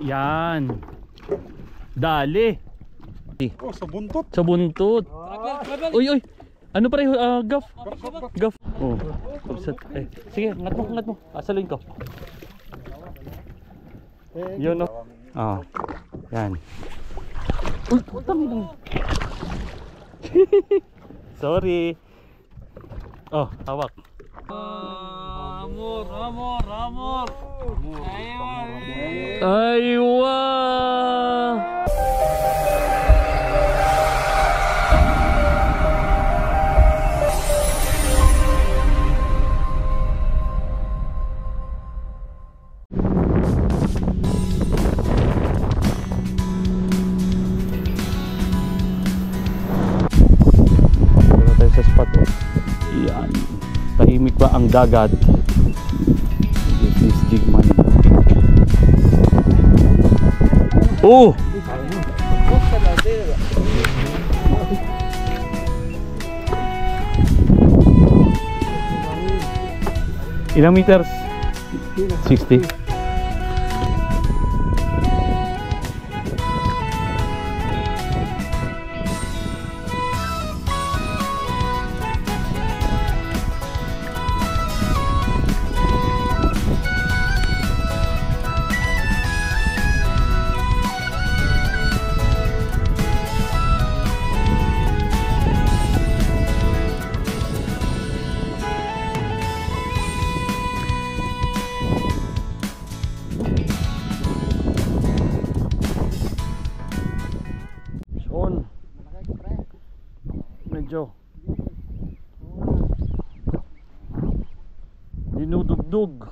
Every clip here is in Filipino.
Yan. Dali. Oh, sa buntot. Sa buntot. Uy, uy. Ano pa rin? Gaff. Gaff. Oh. Eh. Sige, ngat mo. Asaluin ko. Yun, no? Oh. Yan. Uy, tama lang. Sorry. Oh, hawak. Amor. Aywa. Sa spot, oh. Yan, tahimik pa ang dagat. This is Jigman. Oh, ilang meters? 60. Medyo dinudugdug.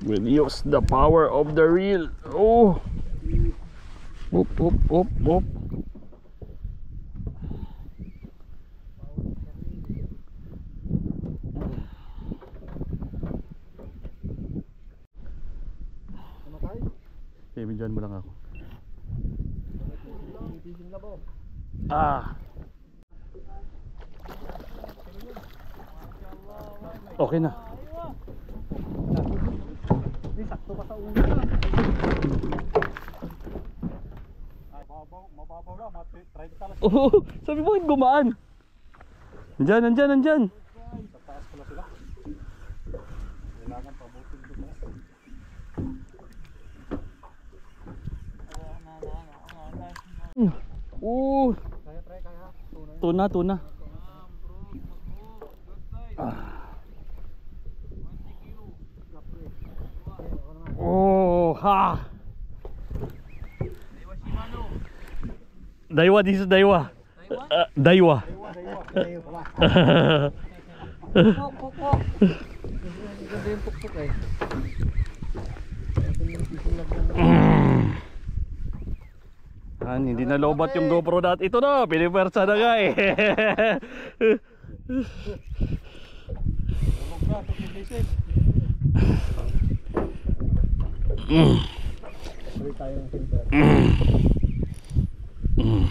We'll use the power of the reel. Oh, up. Okay, bigyan mo lang ako. Okay na. Sakto pa sa ulo. Mababaw lang, try ka lang. Oh, sabi mo gumaan. Nandyan. Sa taas pala sila. Kailangan pabutin dito. Kaya. Tuna. Oh, ha. Daiwa, this is Daiwa. Daiwa. Hindi na lobat yung GoPro natin. Ito na, pinipersa na nga eh.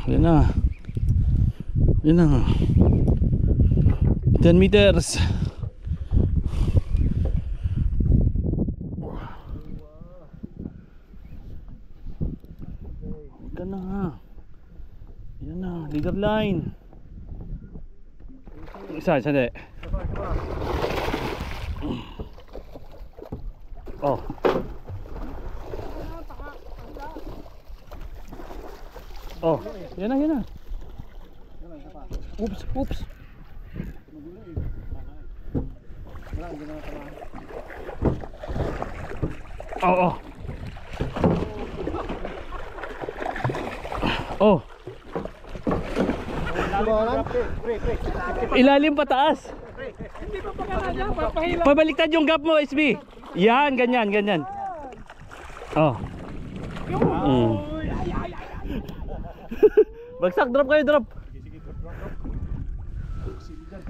Yan na. 10 meters. Yan na. Leader line. Isa. Oh. Oh, yan na. Oops. Oh. Ilalim pataas. Hindi pa pagkakala, papahila. Pabaliktad yung gap mo, SB. Yan, ganyan. Oh. Bagsak, drop kayo, drop. Sige, drop.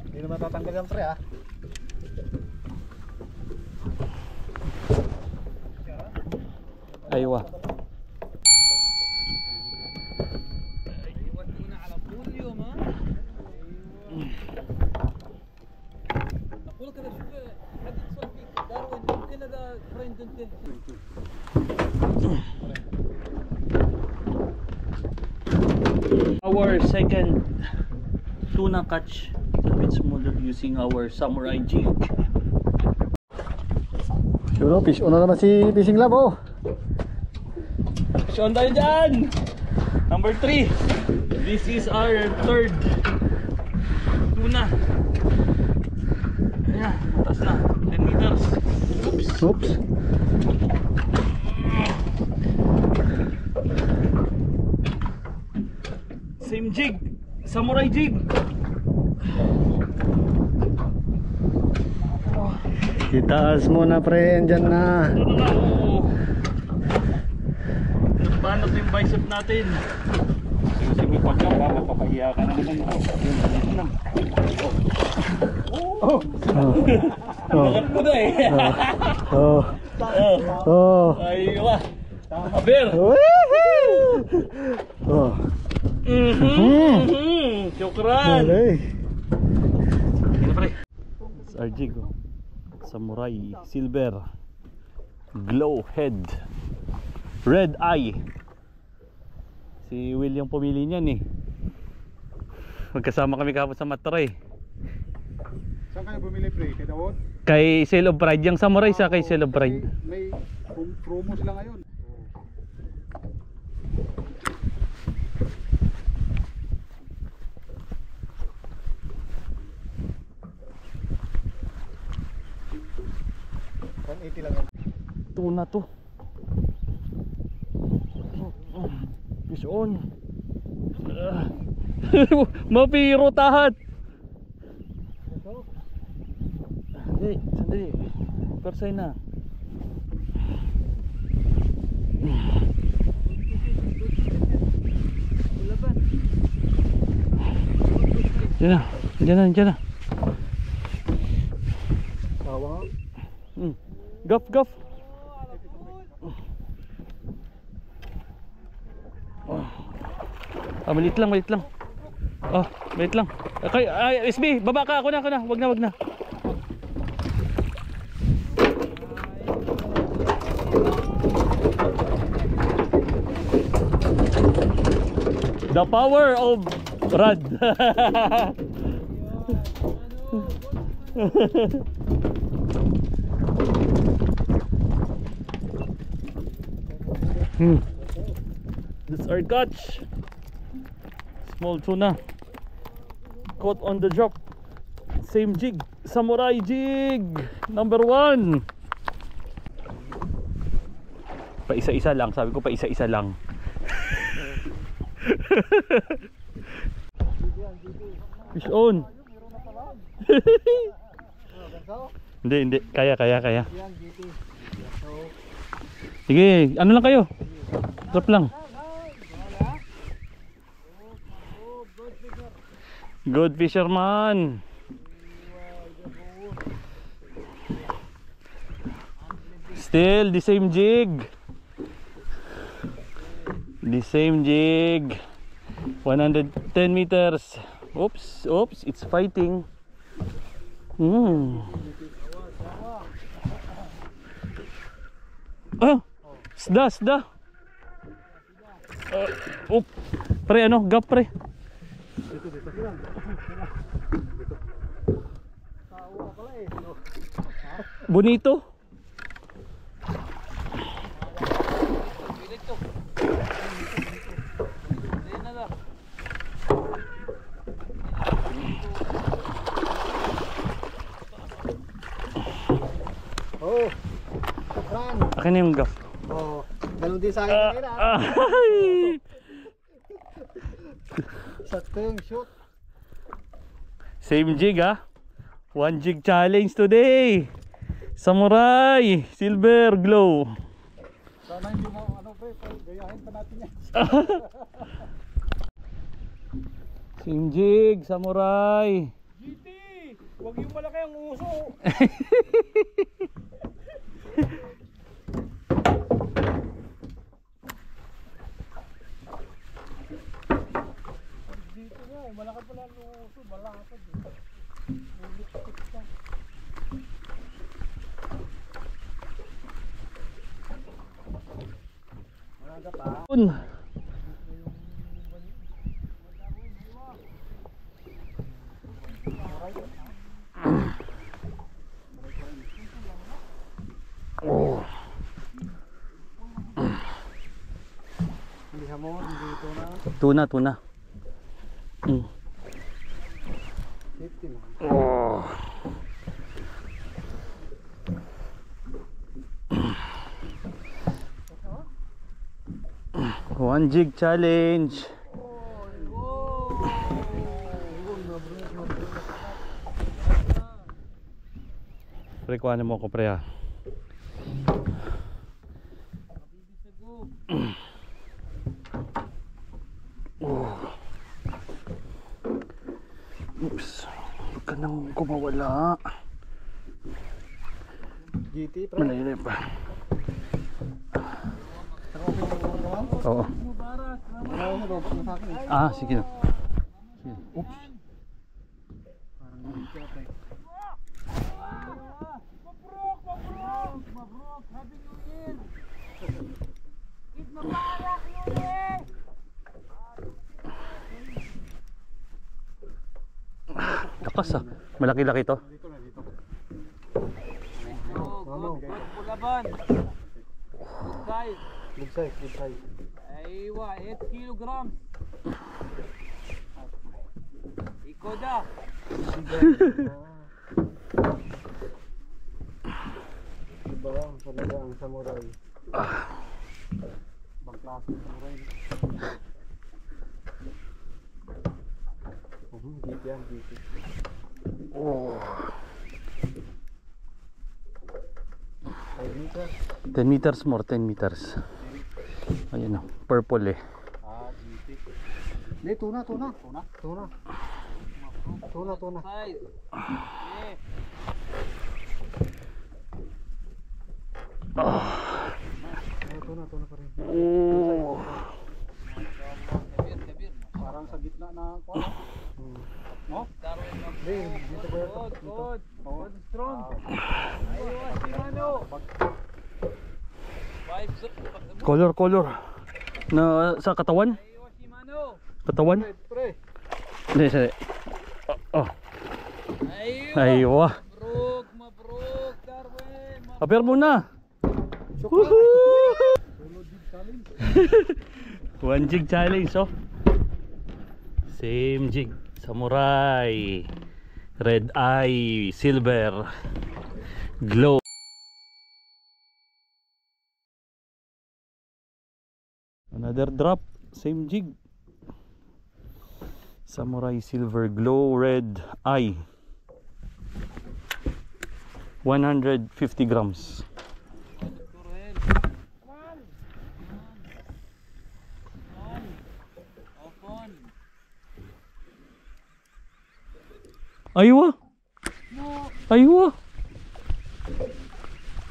Hindi na matatanggal yung pre, ha. ايوه. يودونا على طول اليوم ها. اقول لك انا شوف حد اتصل فيك داروين يمكن هذا فريند انت. Our second tuna catch, a little bit smaller using our samurai jig. Sure, fish on na naman si Fishing Lab, oh. Fish on tayo dyan! Number 3. This is our third tuna. Ayan, matas na. 10 meters. Oops. Oops. Same jig. Samurai jig. Itaas mo na, pre. Andyan na. Ito na nga, oo. Nagbanat yung bicep natin. Kasi may pagkapa, mapapahiya ka na naman ito. Dito na. Oh. Lakat mo na eh. Oh. Oh. Ayun ka. Aber. Oh. Syukran. Alay. It's our jig, oh. Samurai silver glow head red eye. Si Will yung pumili niyan eh. Magkasama kami kahapon sa Matray. Saan kayo bumili, pre? Kay Dawod? Kay Sail of Pride yung Samurai sa kay Sail of Pride. May promo sila ngayon. Tuna to. Fish on. Mapiro tahat. Sandali. Persay na. Diyan na. Tawa. Gaf. Malit lang. Oh, malit lang. Okay, SB, baba ka. Ako na. Wag na. The power of Rod. That's our catch. Small tuna. Caught on the drop. Same jig. Samurai jig. Number 1. Pa-isa-isa lang. Sabi ko pa-isa-isa lang. Fish on. Hindi. Kaya. Sige, ano lang kayo? Drop lang. Good fisherman. Still the same jig. 110 meters. Oops, it's fighting. Sda. Pre, gap pre. Bonito. Oh. Run. Akin na yung gap. Oh. Ganun din sa akin kanina. Sakto yung shoot. Same jig ha. 1 jig challenge today. Samurai silver glow. Sana hindi mo pre, gayahin pa natin yan. Same jig, samurai. GT! Huwag yung malaki ang uso. Yun! Oh. Hindi hamon, hindi ito na. Tuna. Safety na. Oh. One jig challenge. Pre, kuhanin mo ko pre ha. Oops. Huwag ka nang kumawala. GT, pre. Malayo pa. Oo. Ah, sige na. Sige. Oops. Mabrok! Happy New Year! Eid Mubarak, New Year! Lakas ah. Malaki-laki to. Dito na, dito. Good Bulaban! Good size! Good size, good size. Aywa, 8 kilograms! Ikoda! Diba ang talaga ang samurai? Ibang klase ng samurai. GT yan, GT. Oh. 5 meters. 10 meters more, 10 meters. Ayun na, purple eh. GT. Hindi, tuna. Size! Yeah! Tuna pa rin. Oh. Kabir. Parang sa gitna na kuha. No? Darwin na Hindi, dito ba ito? Good! Strong! Aywa, Shimano! 5 Color. Na sa katawan? Aywa, Shimano! Katawan? Pre. Hindi, sorry. Oh. Aywa! Aywa. Mabrok, Darwin! Apir muna. One jig challenge, oh. Same jig. Samurai. Red eye. Silver. Glow. Another drop. Same jig. Samurai silver glow red eye. 150 grams. Aywa.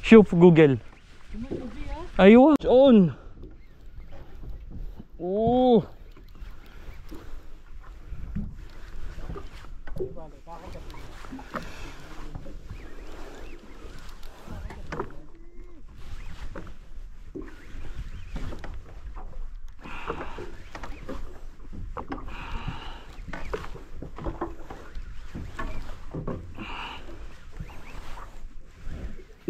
Shuf Google. Aywa. On. Oh.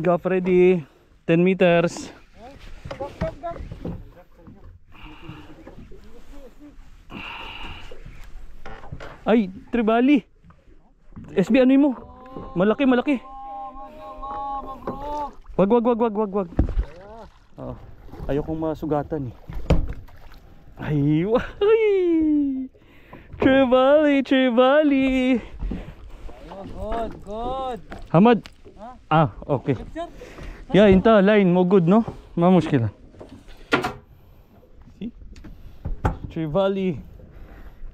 Gap ready. 10 meters. Ay, tribali. SB ano mo? Malaki. Wag. Oh. Ayokong masugatan eh. Ay, Tribali. Good. Hamad. Ah, okay. Yeah, inta line mo good no? Mamushkila. See? Trivali.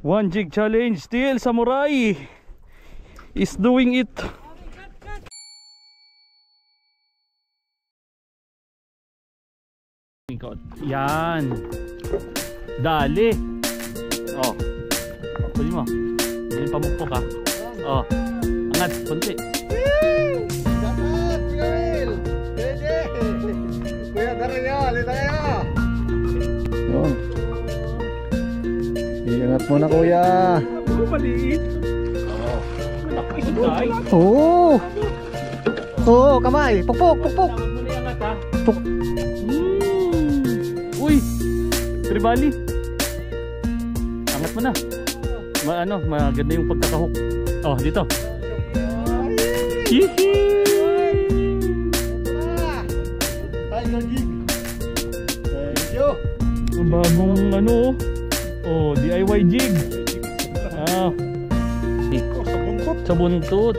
One jig challenge still Samurai is doing it. Yan. Dali. Oh. Pwede mo. Yan pamukpok ha. Oh. Angat, konti. Dapat, Joel! Pwede! Kuya, tara niya, alita kaya! Yun. Muna kuya. Maliit. Malaki ito ay. Oo. Oo, kamay. Pukpok, pukpok. Tawag mo na yung ata. Uy! Tribali. Angat mo na. Maganda yung pagkakahok. Oh, dito. Hihi! Tiger jig. Thank you. Ang bagong oh, DIY jig. Ah. Sa buntot. Sa buntot.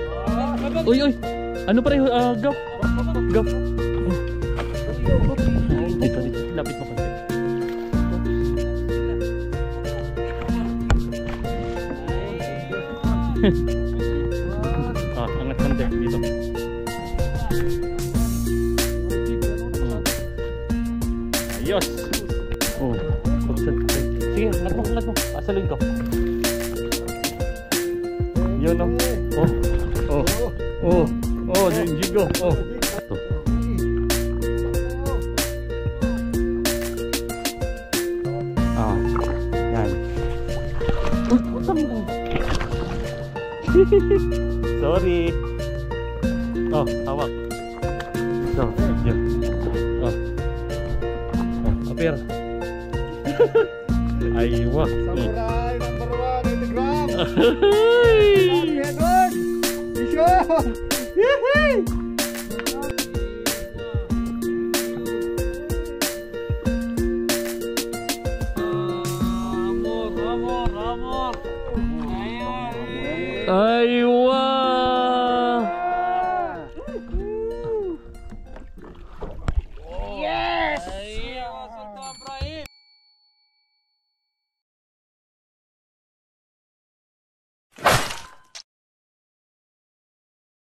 Uy, uy. Ano pa rin? Gaw. Gaw. Dito. Lapit mo kasi. Angat konti. Dito. Ayos. Oh. Sige, angat mo. Asalin ko. Yun o. Yung jigo. Oh. Ito. Yan. Sorry. Oh, hawak. Ito, video. Apir. Aywa. Samurai number 1, 80 grams. Ay! Edward. Mission. Yehey. Aywa!